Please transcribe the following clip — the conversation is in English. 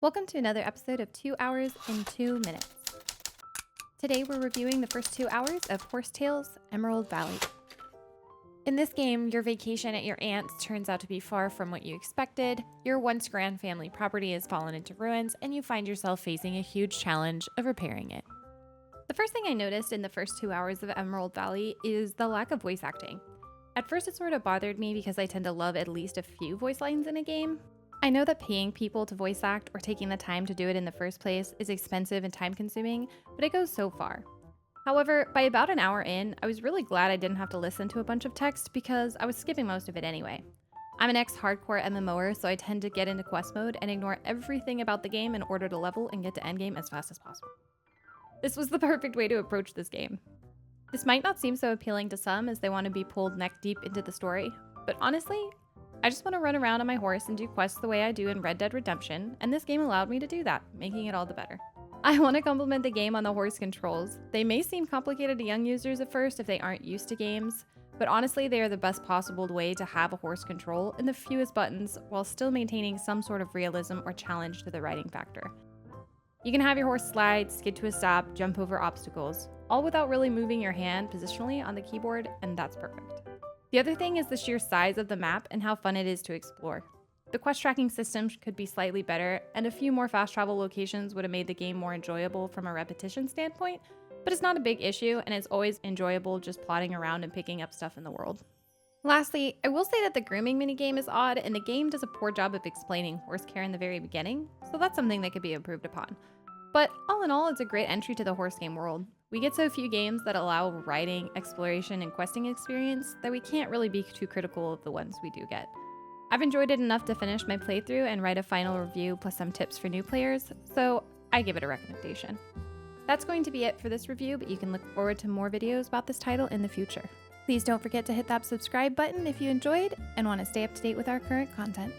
Welcome to another episode of 2 Hours in 2 Minutes. Today we're reviewing the first 2 hours of Horsetails Emerald Valley. In this game, your vacation at your aunt's turns out to be far from what you expected, your once grand family property has fallen into ruins, and you find yourself facing a huge challenge of repairing it. The first thing I noticed in the first 2 hours of Emerald Valley is the lack of voice acting. At first it sort of bothered me because I tend to love at least a few voice lines in a game. I know that paying people to voice act or taking the time to do it in the first place is expensive and time consuming, but it goes so far. However, by about an hour in, I was really glad I didn't have to listen to a bunch of text because I was skipping most of it anyway. I'm an ex-hardcore MMOer, so I tend to get into quest mode and ignore everything about the game in order to level and get to endgame as fast as possible. This was the perfect way to approach this game. This might not seem so appealing to some as they want to be pulled neck deep into the story, but honestly, I just want to run around on my horse and do quests the way I do in Red Dead Redemption, and this game allowed me to do that, making it all the better. I want to compliment the game on the horse controls. They may seem complicated to young users at first if they aren't used to games, but honestly they are the best possible way to have a horse control in the fewest buttons while still maintaining some sort of realism or challenge to the riding factor. You can have your horse slide, skid to a stop, jump over obstacles, all without really moving your hand positionally on the keyboard, and that's perfect. The other thing is the sheer size of the map and how fun it is to explore. The quest tracking system could be slightly better, and a few more fast travel locations would have made the game more enjoyable from a repetition standpoint, but it's not a big issue, and it's always enjoyable just plodding around and picking up stuff in the world. Lastly, I will say that the grooming minigame is odd, and the game does a poor job of explaining horse care in the very beginning, so that's something that could be improved upon. But all in all, it's a great entry to the horse game world. We get so few games that allow riding, exploration, and questing experience that we can't really be too critical of the ones we do get. I've enjoyed it enough to finish my playthrough and write a final review plus some tips for new players, so I give it a recommendation. That's going to be it for this review, but you can look forward to more videos about this title in the future. Please don't forget to hit that subscribe button if you enjoyed and want to stay up to date with our current content.